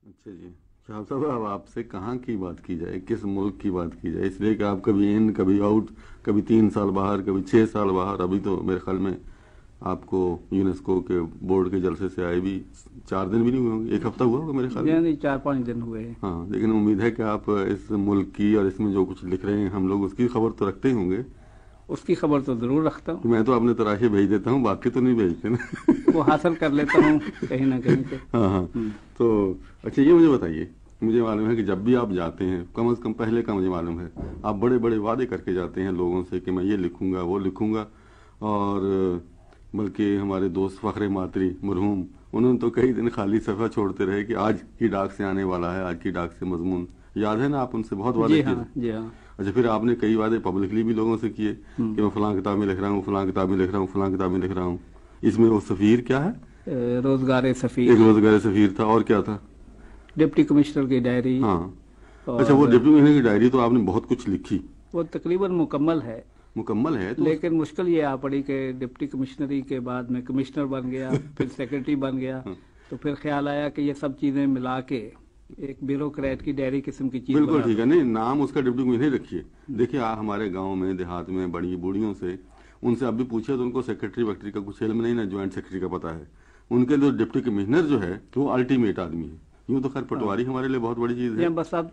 اچھا جی شہاب صاحب، اب آپ سے کہاں کی بات کی جائے، کس ملک کی بات کی جائے، اس لیے کہ آپ کبھی ان کبھی آؤٹ، کبھی 3 سال باہر، کبھی 6 سال باہر. ابھی تو میرے خیال میں آپ کو یونیسکو کے بورڈ کے جلسے سے آئے بھی 4 دن بھی نہیں ہوئے ہوں گے، 1 ہفتہ ہوا ہوگا میرے خیال میں. نہیں 4-5 دن ہوئے ہیں. ہاں، لیکن امید ہے کہ آپ اس ملک کی اور اس میں جو کچھ لکھ رہے ہیں ہم لوگ اس کی خبر تو رکھتے ہوں گے. اس کی خبر تو ضرور رکھتا ہوں. میں تو اپنے تراشے بھیج دیتا ہوں، باقی تو نہیں بھیجتے نا. وہ حاصل کر لیتا ہوں کہیں نہ کہیں سے. ہاں ہاں. تو اچھا یہ مجھے بتائیے، مجھے معلوم ہے کہ جب بھی آپ جاتے ہیں، کم از کم پہلے کا مجھے معلوم ہے آپ بڑے بڑے وعدے کر کے جاتے ہیں لوگوں سے کہ میں یہ لکھوں گا وہ لکھوں گا. اور بلکہ ہمارے دوست فخر ماتری مرحوم، انہوں نے تو کئی دن خالی صفحہ چھوڑتے رہے کہ آج کی ڈاک سے آنے والا ہے، آج کی ڈاک سے مضمون. یاد ہے نا، آپ ان سے بہت وعدے جی کیے. ہاں جی ہاں. اچھا، پھر آپ نے کئی وعدے پبلکلی بھی لوگوں سے کیے کہ میں فلاں کتاب میں لکھ رہا ہوں، فلاں کتاب میں لکھ رہا ہوں، فلاں کتاب میں لکھ رہا ہوں. اس میں وہ سفیر کیا ہے؟ روزگار سفیر. ایک روزگار سفیر تھا، اور کیا تھا؟ ڈپٹی کمشنر کی ڈائری. ہاں. اچھا، وہ ڈپٹی کمشنر کی ڈائری تو آپ نے بہت کچھ لکھی. وہ تقریباً مکمل ہے. مکمل ہے تو لیکن مشکل یہ آ پڑی کہ ڈپٹی کمشنری کے بعد میں کمشنر بن گیا، پھر سیکرٹری بن گیا. تو پھر خیال آیا کہ یہ سب چیزیں ملا کے ایک بیوروکریٹ کی ڈائری قسم کی چیز. بالکل ٹھیک ہے. نہیں، نام اس کا ڈپٹی کمشنر رکھیے. دیکھیے ہمارے گاؤں میں دیہات میں بڑی بوڑھیوں سے، ان سے اب بھی پوچھے تو ان کو سیکرٹری ویکٹری کا کچھ علم نہیں نا، جوائنٹ سیکرٹری کا پتا ہے. ان کے لیے ڈپٹی کمشنر جو ہے وہ الٹیمیٹ آدمی ہے. یوں تو خیر پٹواری ہمارے لیے بہت بڑی چیز ہے. بس اب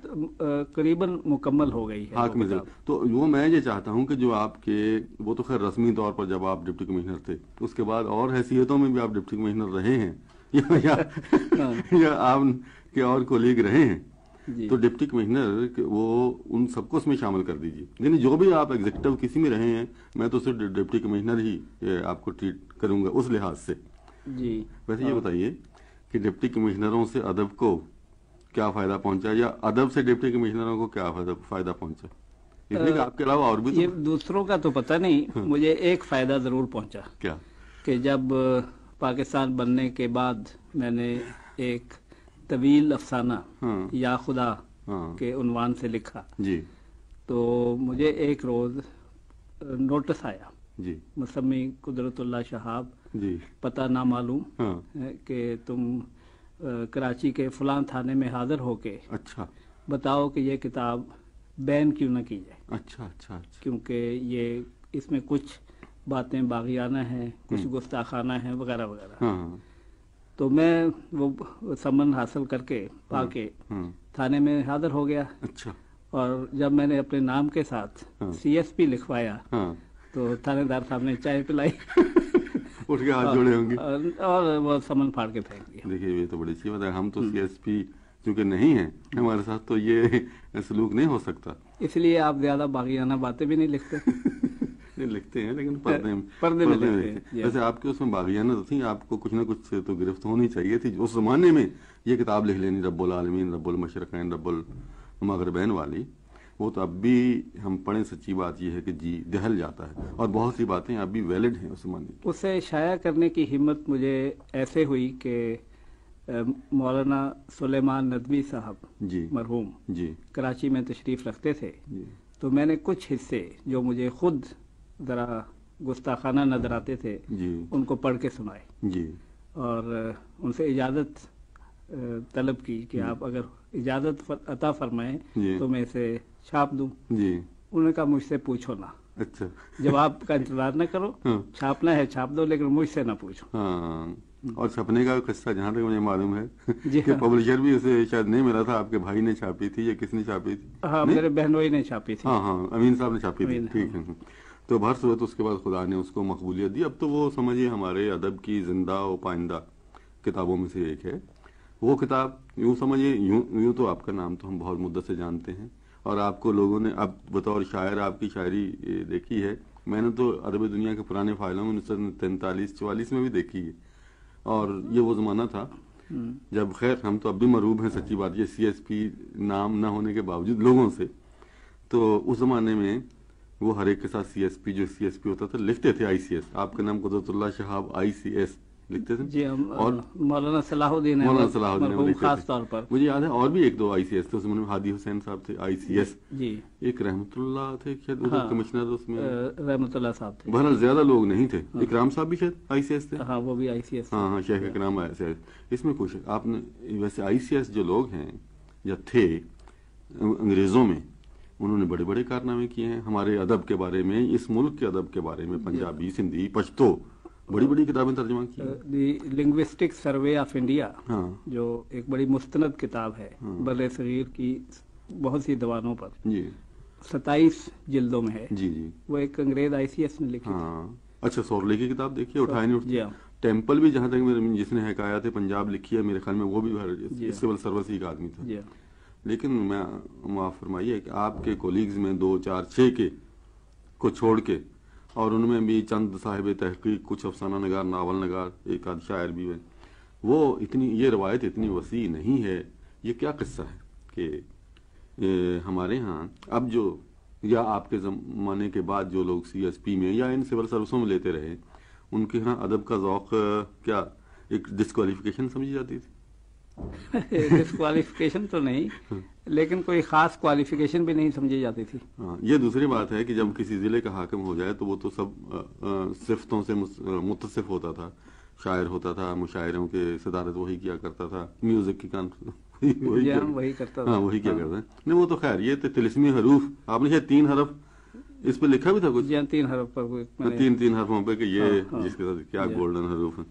قریباً مکمل ہو گئی ہے حاکم ضلع. تو وہ میں یہ چاہتا ہوں کہ جو آپ کے، وہ تو خیر رسمی طور پر جب آپ ڈپٹی کمشنر تھے، اس کے بعد اور حیثیتوں میں بھی آپ ڈپٹی کمشنر رہے ہیں یا آپ کے اور کولیگ رہے ہیں. تو ڈپٹی کمشنر وہ ان سب کو اس میں شامل کر دیجیے. یعنی جو بھی آپ ایگزیکٹو کسی میں رہے ہیں، میں تو صرف ڈپٹی کمشنر ہی آپ کو ٹریٹ کروں گا اس لحاظ سے. جی. ویسے یہ بتائیے کہ ڈپٹی کمشنروں سے ادب کو کیا فائدہ پہنچا، یا ادب سے ڈپٹی کمشنروں کو کیا فائدہ پہنچا؟ اس لیے کہ آپ کے علاوہ اور بھی یہ دوسروں کا تو پتہ نہیں، مجھے ایک فائدہ ضرور پہنچا. کیا؟ کہ جب پاکستان بننے کے بعد میں نے ایک طویل افسانہ یا خدا کے عنوان سے لکھا جی، تو مجھے ایک روز نوٹس آیا جی، مسمی قدرت اللہ شہاب، جی، پتہ نامعلوم، کہ تم کراچی کے فلاں تھانے میں حاضر ہو کے اچھا بتاؤ کہ یہ کتاب بین کیوں نہ کی جائے. اچھا اچھا اچھا. کیونکہ یہ اس میں کچھ باتیں باغیانہ ہیں، کچھ گستاخانہ ہیں وغیرہ وغیرہ. تو میں وہ سمن حاصل کر کے پا کے تھانے میں حاضر ہو گیا. اچھا. اور جب میں نے اپنے نام کے ساتھ CSP لکھوایا تو تھانے دار صاحب نے چائے پلائی، اٹھ کے ہاتھ جوڑے ہوں گے اور وہ سمن پھاڑ کے پھینک دیا. دیکھیے یہ تو بڑی اچھی بات ہے. ہم تو CSP چونکہ نہیں ہیں، ہمارے ساتھ تو یہ سلوک نہیں ہو سکتا. اس لیے آپ زیادہ باغیانہ باتیں بھی نہیں لکھتے. لکھتے ہیں لیکن پردے میں لکھتے ہیں. ویسے آپ کے اس میں باغیانہ تو تھی، آپ کو کچھ نہ کچھ تو گرفت ہونی چاہیے تھی. اس زمانے میں یہ کتاب لکھ لینی، رب العالمین، رب المشرقین، رب المغربین والی، وہ تو اب بھی ہم پڑھیں، سچی بات یہ ہے کہ جی دہل جاتا ہے. اور بہت سی باتیں اب بھی ویلڈ ہیں اس زمانے کی. اسے شائع کرنے کی ہمت مجھے ایسے ہوئی کہ مولانا سلیمان ندوی صاحب جی مرحوم جی کراچی میں تشریف رکھتے تھے. جی. تو میں نے کچھ حصے جو مجھے خود ذرا گستاخانہ نظر آتے تھے جی ان کو پڑھ کے سنائے. جی. اور ان سے اجازت طلب کی کہ آپ اگر اجازت عطا فرمائیں تو میں اسے چھاپ دوں. جی. انہوں نے کہا مجھ سے پوچھو نہ. اچھا. جواب کا انتظار نہ کرو، چھاپنا ہے چھاپ دو، لیکن مجھ سے نہ پوچھو. ہاں. اور چھپنے کا قصہ جہاں تک مجھے معلوم ہے کہ پبلشر بھی اسے شاید نہیں ملا تھا. آپ کے بھائی نے چھاپی تھی یا کس نے چھاپی تھی؟ ہاں، میرے بہنوئی نے چھاپی تھی. ہاں ہاں، امین صاحب نے چھاپی تھی. ٹھیک ہے. تو بہر صورت اس کے بعد خدا نے اس کو مقبولیت دی. اب تو وہ سمجھیے ہمارے ادب کی زندہ و پائندہ کتابوں میں سے ایک ہے. وہ کتاب یوں سمجھیے، یوں تو آپ کا نام تو ہم بہت مدت سے جانتے ہیں، اور آپ کو لوگوں نے اب بطور شاعر آپ کی شاعری دیکھی ہے. میں نے تو عرب دنیا کے پرانے فائلوں میں 1943-44 میں بھی دیکھی ہے. اور یہ وہ زمانہ تھا جب، خیر ہم تو اب بھی مروب ہیں سچی بات یہ CSP نام نہ ہونے کے باوجود لوگوں سے. تو اس زمانے میں وہ ہر ایک کے ساتھ CSP جو CSP ہوتا تھا لکھتے تھے ICS. آپ کا نام قدرت اللہ شہاب ICS لکھتے تھے جی اور مولانا صلاح الدین مولانا صلاح الدین مرحوم لکھتے خاص تھے. طور پر. مجھے یاد ہے اور بھی ایک دو آئی سی ایس تھے, اس میں ہادی حسین صاحب تھے آئی سی ایس, جی ایک رحمت اللہ تھے شاید کمشنر اس میں, رحمت اللہ صاحب تھے. بہرحال زیادہ لوگ نہیں تھے. اکرام صاحب بھی شاید آئی سی ایس تھے. ہاں وہ بھی آئی سی ایس. ہاں شیخ اکرام آئی سی ایس. اس میں کچھ آپ نے ویسے آئی سی ایس جو لوگ ہیں یا تھے انگریزوں میں, انہوں نے بڑے بڑے کارنامے کیے ہیں ہمارے ادب کے بارے میں, اس ملک کے ادب کے بارے میں, پنجابی, سندھی, پشتو, بڑی بڑی کتابیں ترجمہ کی. دی لنگوسٹک سروے آف انڈیا, جو ایک بڑی مستند کتاب ہے بر صغیر کی بہت سی زبانوں پر, جی 27 جلدوں میں ہے. جی جی وہ ایک انگریز آئی سی ایس نے لکھی. ہاں اچھا, سورلے کی کتاب دیکھیے, اٹھائے نہیں جی اٹھتے. ٹیمپل بھی جہاں تک جس نے حکایات پنجاب لکھی ہے میرے خیال میں وہ بھی سول سروس ہی کا آدمی تھا. لیکن میں معاف فرمائیے کہ آپ کے کولیگز میں 2 4 6 کے کو چھوڑ کے, اور ان میں بھی چند صاحب تحقیق, کچھ افسانہ نگار, ناول نگار, ایک آدھ شاعر بھی ہے, وہ اتنی یہ روایت اتنی وسیع نہیں ہے. یہ کیا قصہ ہے کہ ہمارے ہاں اب جو یا آپ کے زمانے کے بعد جو لوگ سی ایس پی میں یا ان سول سروسوں میں لیتے رہے, ان کے ہاں ادب کا ذوق کیا ایک ڈسکوالیفیکیشن سمجھی جاتی تھی؟ ڈسکوالیفیکیشن تو نہیں, لیکن کوئی خاص کوالیفیکیشن بھی نہیں سمجھی جاتی تھی. ہاں یہ دوسری بات ہے کہ جب کسی ضلع کا حاکم ہو جائے تو وہ تو سب صفتوں سے متصف ہوتا تھا. شاعر ہوتا تھا, مشاعروں کے صدارت وہی کیا کرتا تھا, میوزک کی وہی کرتا تھا. ہاں وہی کیا کرتا ہے. نہیں وہ تو خیر, یہ تو طلسمی حروف آپ نے شاید 3 حرف اس پہ لکھا بھی تھا کچھ, 3 حرف پر, 3 حرفوں پہ کہ یہ جس کے ساتھ کیا گولڈن حروف ہیں.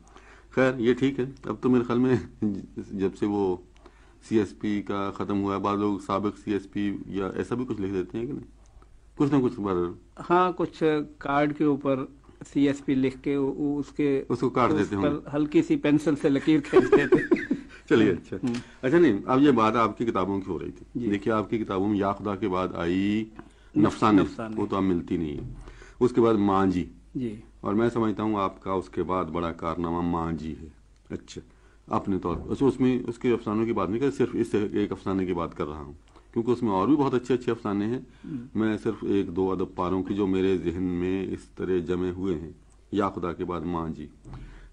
خیر یہ ٹھیک ہے. اب تو میرے خیال میں جب سے وہ سی ایس پی کا ختم ہوا ہے, بعض لوگ سابق سی ایس پی یا ایسا بھی کچھ لکھ دیتے ہیں کہ نہیں, کچھ نہ کچھ بار. ہاں کچھ کارڈ کے اوپر سی ایس پی لکھ کے اس کو کاٹ دیتے ہوں, ہلکی سی پینسل سے لکیر کھینچ دیتے. چلیے اچھا نہیں, اب یہ بات آپ کی کتابوں کی ہو رہی تھی. دیکھیے آپ کی کتابوں میں یا خدا کے بعد آئی نفسانے, وہ تو اب ملتی نہیں ہے. اس کے بعد ماں جی, اور میں سمجھتا ہوں آپ کا اس کے بعد بڑا کارنامہ ماں جی ہے. اچھا اپنے طور پر اس میں اس کے افسانوں کی بات نہیں کر, صرف اس ایک افسانے کی بات کر رہا ہوں, کیونکہ اس میں اور بھی بہت اچھے اچھے افسانے ہیں. میں صرف 1-2 ادب پاروں کی جو میرے ذہن میں اس طرح جمے ہوئے ہیں, یا خدا کے بعد ماں جی.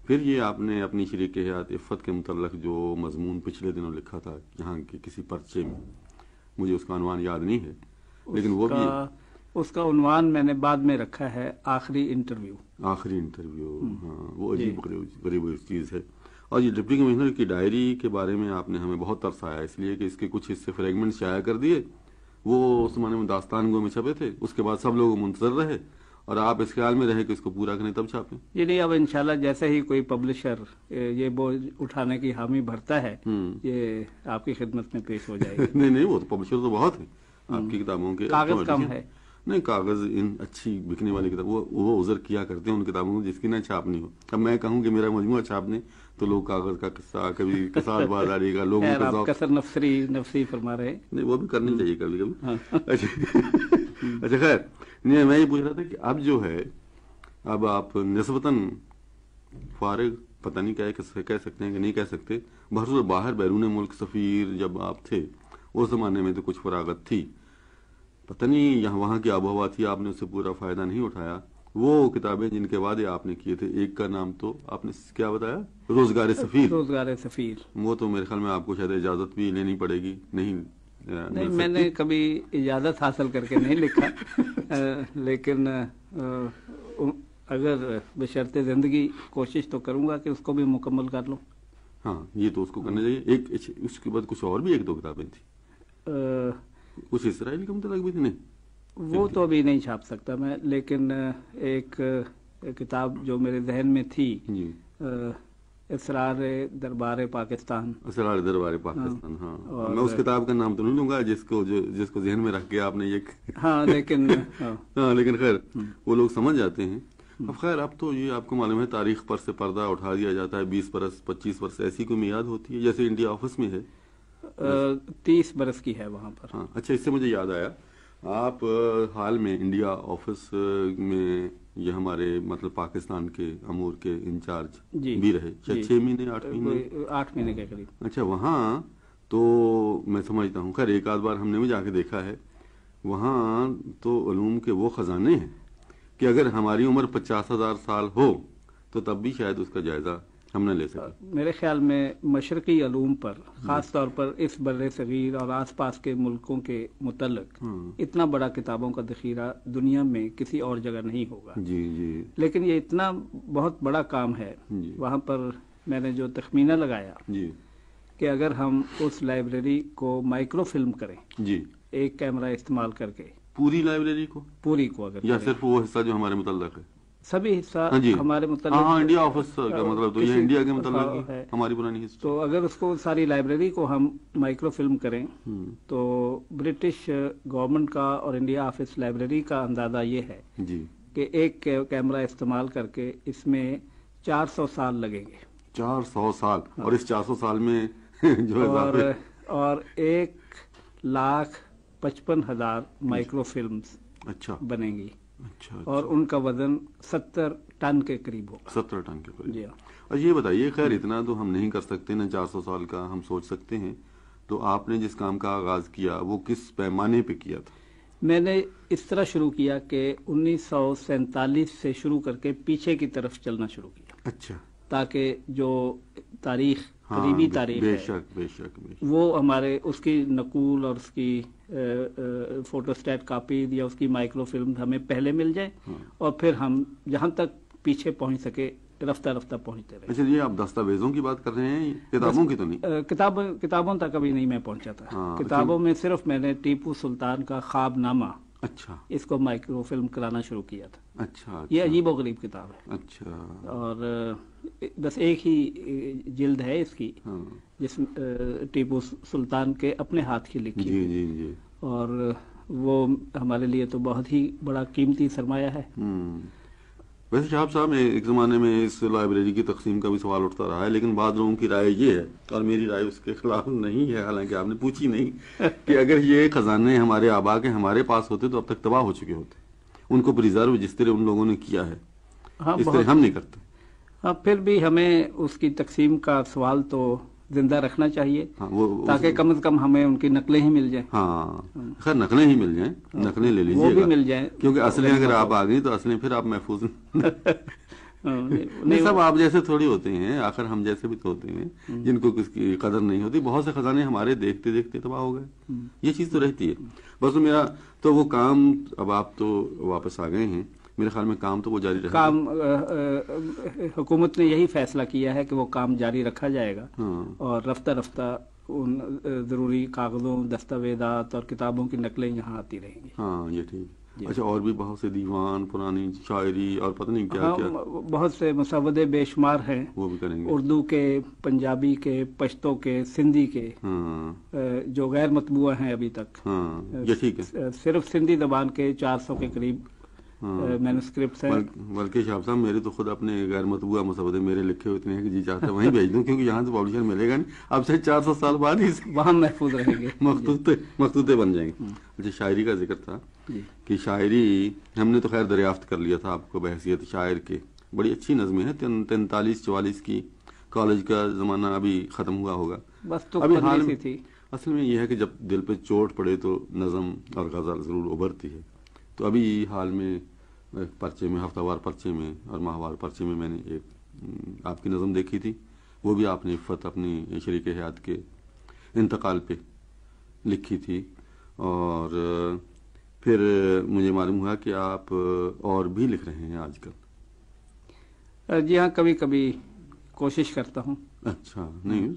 پھر یہ آپ نے اپنی شریک حیات عفت کے متعلق جو مضمون پچھلے دنوں لکھا تھا یہاں کے کسی پرچے میں, مجھے اس کا عنوان یاد نہیں ہے, لیکن وہ بھی اس کا عنوان میں نے بعد میں رکھا ہے آخری انٹرویو. ہاں وہ عجیب غریب چیز ہے. اور یہ ڈپٹی کمشنر کی ڈائری کے بارے میں آپ نے ہمیں بہت ترس آیا, اس لیے کہ اس کے کچھ حصے فریگمنٹ شائع کر دیے. وہ اس زمانے میں داستان گو میں چھپے تھے, اس کے بعد سب لوگ منتظر رہے, اور آپ اس خیال میں رہے کہ اس کو پورا کریں تب چھاپیں. یہ نہیں, اب انشاءاللہ جیسے ہی کوئی پبلشر یہ بوجھ اٹھانے کی حامی بھرتا ہے, یہ آپ کی خدمت میں پیش ہو جائے گا. نہیں وہ تو پبلشر تو بہت ہے آپ کی کتابوں کے, کاغذ کم ہے. نہیں کاغذ ان اچھی بکنے والی کتاب وہ عذر کیا کرتے ہیں ان کتابوں کو جس کی نہ چھاپنی ہو. اب میں کہوں کہ میرا مجموعہ چھاپ دیں تو لوگ کاغذ کا قصہ, کبھی کساد بازاری کا, لوگوں کا ذوق, کثر نفسی فرما رہے ہیں. نہیں وہ بھی کرنی چاہیے کبھی کبھی. اچھا خیر, نہیں میں یہ پوچھ رہا تھا کہ اب جو ہے, اب آپ نسبتاً فارغ, پتہ نہیں کہہ سکتے ہیں کہ نہیں کہہ سکتے, بہرحال باہر بیرون ملک سفیر جب آپ تھے اس زمانے میں تو کچھ فراغت تھی, پتہ نہیں وہاں کی آب و ہوا تھی, آپ نے اس سے پورا فائدہ نہیں اٹھایا. وہ کتابیں جن کے وعدے آپ نے کیے تھے, ایک کا نام تو آپ نے کیا بتایا, روزگار سفیر, وہ تو میرے خیال میں آپ کو شاید اجازت بھی لینی پڑے گی. نہیں میں نے کبھی اجازت حاصل کر کے نہیں لکھا, لیکن اگر بشرط زندگی کوشش تو کروں گا کہ اس کو بھی مکمل کر لوں. ہاں یہ تو اس کو کرنا چاہیے. ایک اس کے بعد کچھ اور بھی 1-2 کتابیں تھیں, کچھ اسرائیلی کا متعلق بھی تھی. نہیں وہ تو ابھی نہیں چھاپ سکتا میں, لیکن ایک کتاب جو میرے ذہن میں تھی, اسرار دربار پاکستان. ہاں میں اس کتاب کا نام تو نہیں لوں گا جس کو ذہن میں رکھ کے آپ نے یہ, ہاں لیکن خیر وہ لوگ سمجھ جاتے ہیں. اب خیر اب تو یہ آپ کو معلوم ہے تاریخ پر سے پردہ اٹھا دیا جاتا ہے, 20 برس 25 برس ایسی کوئی میعاد ہوتی ہے جیسے انڈیا آفس میں ہے, 30 برس کی ہے وہاں پر. ہاں اچھا, اس سے مجھے یاد آیا, آپ حال میں انڈیا آفس میں یہ ہمارے مطلب پاکستان کے امور کے انچارج بھی رہے, 6 مہینے 8 مہینے کے قریب. اچھا وہاں تو میں سمجھتا ہوں, خیر ایک آدھ بار ہم نے بھی جا کے دیکھا ہے, وہاں تو علوم کے وہ خزانے ہیں کہ اگر ہماری عمر 50,000 سال ہو تو تب بھی شاید اس کا جائزہ ہم نہ لے سکے؟ میرے خیال میں مشرقی علوم پر خاص طور پر اس بر صغیر اور آس پاس کے ملکوں کے متعلق اتنا بڑا کتابوں کا ذخیرہ دنیا میں کسی اور جگہ نہیں ہوگا. جی جی. لیکن یہ اتنا بہت بڑا کام ہے. وہاں پر میں نے جو تخمینہ لگایا جی کہ اگر ہم اس لائبریری کو مائکرو فلم کریں جی ایک کیمرہ استعمال کر کے، پوری لائبریری کو، پوری کو اگر یا صرف وہ حصہ جو ہمارے متعلق ہے؟ سبھی حصہ ہمارے متعلق. ہاں انڈیا آفس کا مطلب تو یہ انڈیا کے متعلق ہے ہماری پرانی ہسٹری. تو اگر اس کو ساری لائبریری کو ہم مائکرو فلم کریں تو برٹش گورنمنٹ کا اور انڈیا آفس لائبریری کا اندازہ یہ ہے جی کہ ایک کیمرہ استعمال کر کے اس میں 400 سال لگیں گے. 400 سال. اور اس 400 سال میں جو اور 1,55,000 مائکرو فلمز اچھا بنیں گی. اچھا. اور ان کا وزن 70 ٹن کے قریب ہوگا. 70 ٹن کے قریب. جی. اور یہ بتائیے، خیر اتنا تو ہم نہیں کر سکتے نا 400 سال کا ہم سوچ سکتے ہیں. تو آپ نے جس کام کا آغاز کیا وہ کس پیمانے پہ کیا تھا؟ میں نے اس طرح شروع کیا کہ 1947 سے شروع کر کے پیچھے کی طرف چلنا شروع کیا. اچھا. تاکہ جو تاریخ قریبی تاریخ بے شک بے شک وہ ہمارے اس کی نقول اور اس کی فوٹو اسٹیٹ کاپی یا اس کی مائکرو فلم ہمیں پہلے مل جائے اور پھر ہم جہاں تک پیچھے پہنچ سکے رفتہ رفتہ پہنچتے رہے. اچھا، یہ آپ دستاویزوں کی بات کر رہے ہیں، کتابوں کی تو نہیں؟ کتابوں تک ابھی نہیں میں پہنچا تھا. کتابوں میں صرف میں نے ٹیپو سلطان کا خواب نامہ، اچھا، اس کو مائکرو فلم کرانا شروع کیا تھا. اچھا. یہ عجیب و غریب کتاب ہے. اچھا. اور بس ایک ہی جلد ہے اس کی جس ٹیپو سلطان کے اپنے ہاتھ کی لکھی. جی جی جی. اور وہ ہمارے لیے تو بہت ہی بڑا قیمتی سرمایہ ہے. ویسے شہاب صاحب، ایک زمانے میں اس لائبریری کی تقسیم کا بھی سوال اٹھتا رہا ہے، لیکن بعض لوگوں کی رائے یہ ہے، اور میری رائے اس کے خلاف نہیں ہے، حالانکہ آپ نے پوچھی نہیں، کہ اگر یہ خزانے ہمارے آبا کے ہمارے پاس ہوتے تو اب تک تباہ ہو چکے ہوتے. ان کو پریزرو جس طرح ان لوگوں نے کیا ہے اس طرح ہم نہیں کرتے. ہاں، پھر بھی ہمیں اس کی تقسیم کا سوال تو زندہ رکھنا چاہیے تاکہ کم از کم ہمیں ان کی نقلیں ہی مل جائیں. ہاں خیر، نقلیں ہی مل جائیں، نقلیں لے لیجیے، وہ بھی مل جائیں، کیونکہ اصلیں اگر آپ آ گئی تو اصلیں پھر آپ محفوظ نہیں. سب آپ جیسے تھوڑی ہوتے ہیں، آخر ہم جیسے بھی تو ہوتے ہیں جن کو کس کی قدر نہیں ہوتی. بہت سے خزانے ہمارے دیکھتے دیکھتے تباہ ہو گئے. یہ چیز تو رہتی ہے. بس میرا تو وہ کام، اب آپ تو واپس آ گئے ہیں، میرے خیال میں کام تو وہ جاری رہے گا. حکومت نے یہی فیصلہ کیا ہے کہ وہ کام جاری رکھا جائے گا اور رفتہ رفتہ ان ضروری کاغذوں، دستاویزات اور کتابوں کی نقلیں یہاں آتی رہیں گی. ہاں یہ ٹھیک. اچھا، اور بھی بہت سے دیوان، پرانی شاعری اور پتہ نہیں کیا کیا، بہت سے مسودے بے شمار ہیں، وہ بھی کریں گے. اردو کے، پنجابی کے، پشتو کے، سندھی کے، جو غیر مطبوع ہیں ابھی تک. یہ ٹھیک ہے. صرف سندھی زبان کے 400 کے قریب مینوسکرپٹس ہیں. بلکہ شاہب صاحب، میرے تو خود اپنے غیر مطبوعہ مسودے میرے لکھے ہوئے اتنے ہیں کہ جی چاہتا وہیں بھیج دوں، کیونکہ یہاں تو پبلشر ملے گا نہیں. اب سے 400 سال بعد ہی وہاں محفوظ رہیں گے، مخطوطے بن جائیں گے. اچھا، شاعری کا ذکر تھا کہ شاعری ہم نے تو خیر دریافت کر لیا تھا آپ کو بحیثیت شاعر کے. بڑی اچھی نظمیں ہیں، 43-44 کی. کالج کا زمانہ ابھی ختم ہوا ہوگا، بس تو ابھی حال میں تھی. اصل میں یہ ہے کہ جب دل پہ چوٹ پڑے تو نظم اور غزل ضرور ابھرتی ہے. تو ابھی حال میں پرچے میں، ہفتہ وار پرچے میں اور ماہوار پرچے میں نے ایک آپ کی نظم دیکھی تھی. وہ بھی آپ نے عفت اپنی شریک حیات کے انتقال پہ لکھی تھی. اور پھر مجھے معلوم ہوا کہ آپ اور بھی لکھ رہے ہیں آج کل. جی ہاں، کبھی کبھی کوشش کرتا ہوں. اچھا. نہیں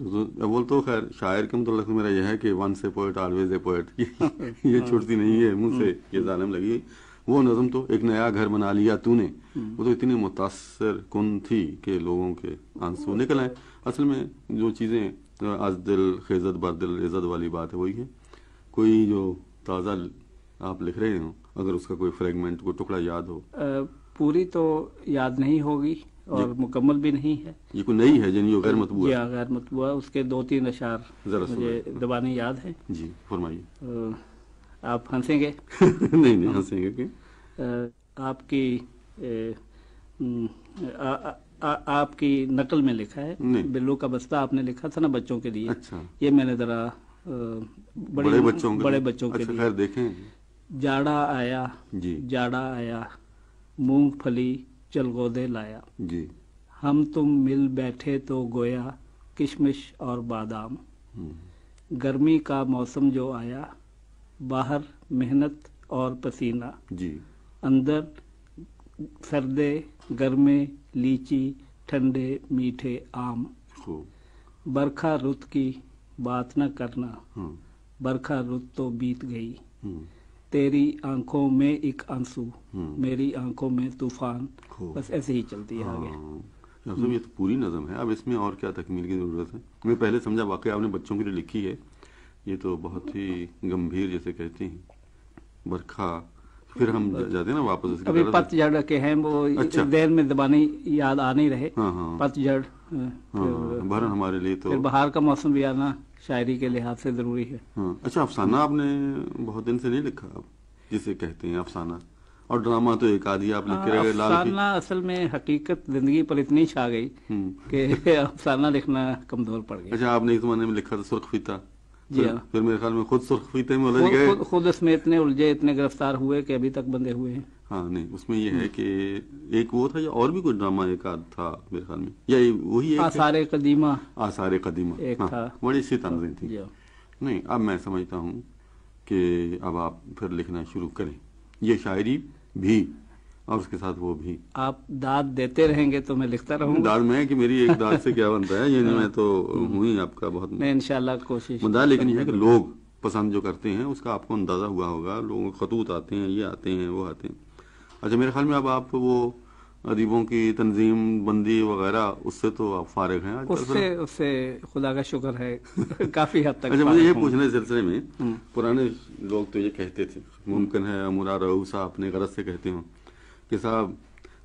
اول تو خیر شاعر کے متعلق میرا یہ ہے کہ once a poet always a poet, یہ چھوٹتی نہیں ہے منہ سے، یہ ظالم لگی. وہ نظم تو ایک نیا گھر بنا لیا تو نے، وہ تو اتنی متاثر کن تھی کہ لوگوں کے آنسو نکل آئے. اصل میں جو چیزیں از دل خیزت بر دل عزت والی بات ہے وہی ہے. کوئی جو تازہ آپ لکھ رہے ہوں، اگر اس کا کوئی فریگمنٹ، کوئی ٹکڑا یاد ہو. پوری تو یاد نہیں ہوگی اور مکمل بھی نہیں ہے. یہ کوئی نئی ہے جن یہ غیر مطبوع ہے؟ غیر مطبوع. اس کے 2-3 اشعار مجھے زبانی یاد ہیں. جی فرمائیے. آپ ہنسیں گے؟ نہیں ہنسیں گے کہ آپ کی نقل میں لکھا ہے، بلو کا بستہ آپ نے لکھا تھا نا بچوں کے لیے. اچھا. یہ میں نے ذرا بڑے بچوں کے لیے. خیر دیکھیں. جاڑا آیا، جاڑا آیا، مونگ پھلی چلغودے لایا. جی. ہم تم مل بیٹھے تو گویا کشمش اور بادام، گرمی کا موسم جو آیا، باہر محنت اور پسینہ، جی اندر سردے گرمے لیچی ٹھنڈے میٹھے آم، خوب برکھا رت کی بات نہ کرنا، ہاں برکھا رت تو بیت گئی، ہوں، تیری آنکھوں میں ایک آنسو، ہوں، میری آنکھوں میں طوفان، خوب بس ایسے ہی چلتی ہے آگے۔ ہاں ڈاکٹر صاحب، یہ تو پوری نظم ہے، اب اس میں اور کیا تکمیل کی ضرورت ہے؟ میں پہلے سمجھا واقعی آپ نے بچوں کے لیے لکھی ہے، یہ تو بہت ہی گمبھیر جیسے کہتے ہیں برکھا، پھر ہم جاتے ہیں نا واپس اس کی ابھی طرف۔ پت جڑ کے ہیں وہ اچھا۔ ذہن میں زبانی یاد آ نہیں رہے، ہاں ہاں پت جڑ، ہاں، بہرحال ہمارے لیے تو پھر بہار کا موسم بھی آنا شاعری کے لحاظ سے ضروری ہے۔ ہاں۔ اچھا، افسانہ آپ نے بہت دن سے نہیں لکھا اب، جسے کہتے ہیں افسانہ، اور ڈرامہ تو ایک آدھی آپ لکھ کے رہ گئے، لال کی۔ افسانہ اصل میں حقیقت زندگی پر اتنی چھا گئی کہ افسانہ لکھنا کمزور پڑ گیا۔ اچھا، آپ نے ایک زمانے میں لکھا تھا سرخ فیتا، جی ہاں، پھر میرے خیال میں خود سرخ فیتے میں الجھ گئے۔ خود اس میں اتنے الجھے، اتنے گرفتار ہوئے کہ ابھی تک بندھے ہوئے ہیں۔ ہاں نہیں، اس میں یہ ہے کہ ایک وہ تھا یا اور بھی کوئی ڈرامہ ایک آدھ تھا میرے خیال میں، یا وہی ایک آثار قدیمہ آثار قدیمہ، ایک ہاں، تھا۔ بڑی سی تنظیم تھی۔ جی ہاں۔ نہیں، اب میں سمجھتا ہوں کہ اب آپ پھر لکھنا شروع کریں، یہ شاعری بھی اور اس کے ساتھ وہ بھی۔ آپ داد دیتے رہیں گے تو میں لکھتا رہوں گا۔ داد میں ہے کہ میری ایک داد سے کیا بنتا ہے، یعنی میں تو ہوں ہی آپ کا بہت میں انشاءاللہ کوشش مدعا، لیکن یہ ہے کہ لوگ پسند جو کرتے ہیں اس کا آپ کو اندازہ ہوا ہوگا، لوگوں کے خطوط آتے ہیں، یہ آتے ہیں وہ آتے ہیں۔ اچھا، میرے خیال میں اب آپ وہ ادیبوں کی تنظیم بندی وغیرہ اس سے تو آپ فارغ ہیں آج کل؟ اس سے خدا کا شکر ہے کافی حد تک۔ اچھا، مجھے یہ پوچھنا ہے اس سلسلے میں، پرانے لوگ تو یہ کہتے تھے، ممکن ہے مراد رؤوف صاحب اپنے غرض سے کہتے ہوں کہ صاحب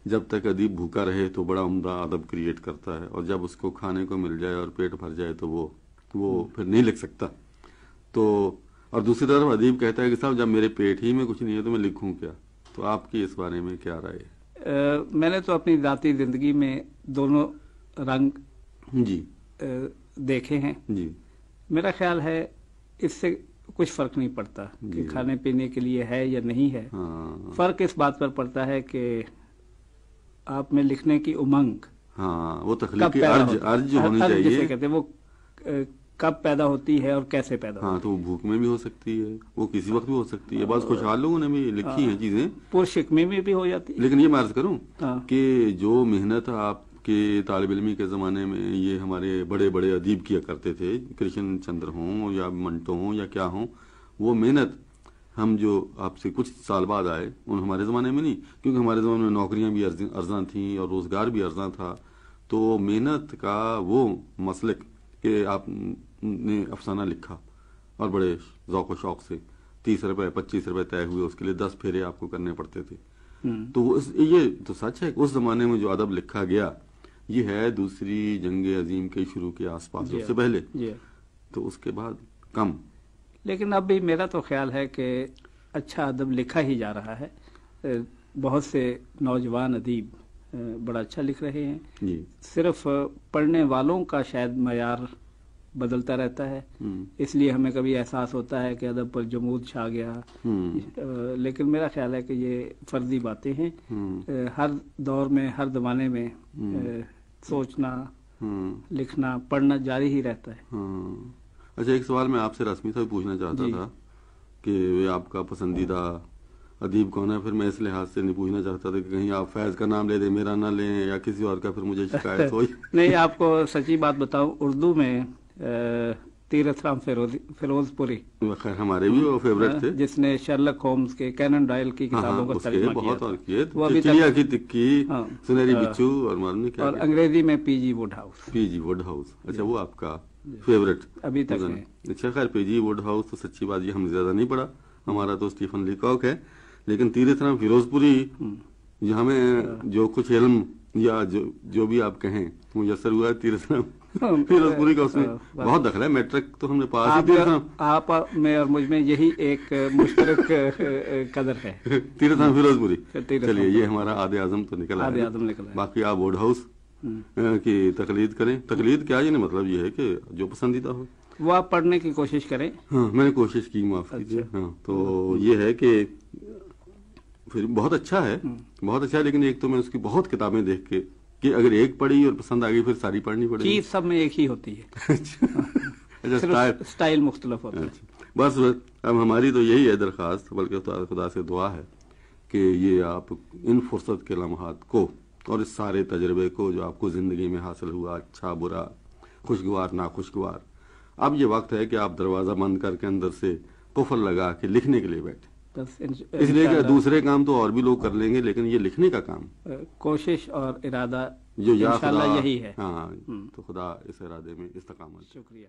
جب تک ادیب بھوکا رہے تو بڑا عمدہ ادب کریٹ کرتا ہے، اور جب اس کو کھانے کو مل جائے اور پیٹ بھر جائے تو وہ پھر نہیں لکھ سکتا۔ تو اور دوسری طرف ادیب کہتا ہے کہ صاحب جب میرے پیٹ ہی میں کچھ نہیں ہے تو میں لکھوں کیا؟ تو آپ کی اس بارے میں کیا رائے ہے؟ میں نے تو اپنی ذاتی زندگی میں دونوں رنگ جی دیکھے ہیں۔ جی، میرا خیال ہے اس سے کچھ فرق نہیں پڑتا کہ کھانے پینے کے لیے ہے یا نہیں ہے، فرق اس بات پر پڑتا ہے کہ آپ میں لکھنے کی امنگ، ہاں، وہ تخلیقی ارج ہونی چاہیے، جسے کہتے ہیں، وہ کب پیدا ہوتی ہے اور کیسے پیدا ہوتی ہے۔ ہاں، تو وہ بھوک میں بھی ہو سکتی ہے، وہ کسی وقت بھی ہو سکتی ہے، بعض خوشحال لوگوں نے بھی لکھی ہیں چیزیں، پرشکمی میں بھی ہو جاتی ہے۔ لیکن یہ میں عرض کروں کہ جو محنت آپ کے طالب علمی کے زمانے میں یہ ہمارے بڑے بڑے ادیب کیا کرتے تھے، کرشن چندر ہوں یا منٹو ہوں یا کیا ہوں، وہ محنت ہم جو آپ سے کچھ سال بعد آئے ان ہمارے زمانے میں نہیں، کیونکہ ہمارے زمانے میں نوکریاں بھی ارزاں تھیں اور روزگار بھی ارزاں تھا، تو محنت کا وہ مسلک کہ آپ نے افسانہ لکھا اور بڑے ذوق و شوق سے 30 روپے 25 روپے طے ہوئے، اس کے لیے 10 پھیرے آپ کو کرنے پڑتے تھے، تو یہ تو سچ ہے کہ اس زمانے میں جو ادب لکھا گیا یہ ہے دوسری جنگ عظیم کے شروع کے آس پاس، اس سے پہلے، تو اس کے بعد کم۔ لیکن اب بھی میرا تو خیال ہے کہ اچھا ادب لکھا ہی جا رہا ہے، بہت سے نوجوان ادیب بڑا اچھا لکھ رہے ہیں، جی، صرف پڑھنے والوں کا شاید معیار بدلتا رہتا ہے، اس لیے ہمیں کبھی احساس ہوتا ہے کہ ادب پر جمود چھا گیا، لیکن میرا خیال ہے کہ یہ فرضی باتیں ہیں، ہر دور میں ہر زمانے میں سوچنا، لکھنا، پڑھنا جاری ہی رہتا ہے۔ اچھا، ایک سوال میں آپ سے رسمی صاحب پوچھنا چاہتا تھا کہ آپ کا پسندیدہ ادیب کون ہے؟ پھر میں اس لحاظ سے نہیں پوچھنا چاہتا تھا کہ کہیں آپ فیض کا نام لے دیں میرا نہ لیں یا کسی اور کا، پھر مجھے شکایت ہوئی۔ نہیں، آپ کو سچی بات بتاؤں، اردو میں تیرتھ رام فیروز پوری، خیر ہمارے بھی وہ فیوریٹ تھے، جس نے شرلک ہومز کے کینن ڈائل کی کتابوں کا ترجمہ کیا بہت، اور وہ ابھی چڑیا کی تکی، سنہری بچھو، اور معلوم نہیں کیا، اور انگریزی میں P G Wodehouse. P G Wodehouse, اچھا، وہ آپ کا فیوریٹ ابھی تک ہے۔ اچھا، خیر پی جی ووڈ ہاؤس تو سچی بات یہ ہم زیادہ نہیں پڑھا، ہمارا تو اسٹیفن لیکاک ہے، لیکن تیرتھ رام فیروز پوری یہاں میں جو کچھ علم یا جو بھی آپ کہیں میسر ہوا ہے، تیرتھ رام فیروز پوری کا اس میں بہت دخل ہے، میٹرک تو ہم نے پاس ہی، آپ میں اور مجھ میں یہی ایک مشترک قدر ہے، تیرتھ رام فیروز پوری۔ چلیے، یہ ہمارا آدھے اعظم تو نکلا ہے، باقی آپ ووڈ ہاؤس کی تقلید کریں، تقلید کیا، یعنی مطلب یہ ہے کہ جو پسندیدہ ہو وہ آپ پڑھنے کی کوشش کریں۔ ہاں، میں نے کوشش کی، معاف کیجیے۔ ہاں، تو یہ ہے کہ پھر بہت اچھا ہے، بہت اچھا ہے، لیکن ایک تو میں اس کی بہت کتابیں دیکھ کے کہ اگر ایک پڑھی اور پسند آ گئی پھر ساری پڑھنی پڑے گی؟ چیز سب میں ایک ہی ہوتی ہے، اچھا، سٹائل مختلف ہوتا ہے۔ بس اب ہماری تو یہی ہے درخواست، بلکہ خدا سے دعا ہے کہ یہ آپ ان فرصت کے لمحات کو اور اس سارے تجربے کو جو آپ کو زندگی میں حاصل ہوا، اچھا برا، خوشگوار ناخوشگوار، اب یہ وقت ہے کہ آپ دروازہ بند کر کے اندر سے قفل لگا کے لکھنے کے لیے بیٹھے، اس لیے کہ دوسرے کام تو اور بھی لوگ کر لیں گے، لیکن یہ لکھنے کا کام، کوشش اور ارادہ جو یا انشاءاللہ یہی ہے۔ ہاں، تو خدا اس ارادے میں استقامت۔ شکریہ۔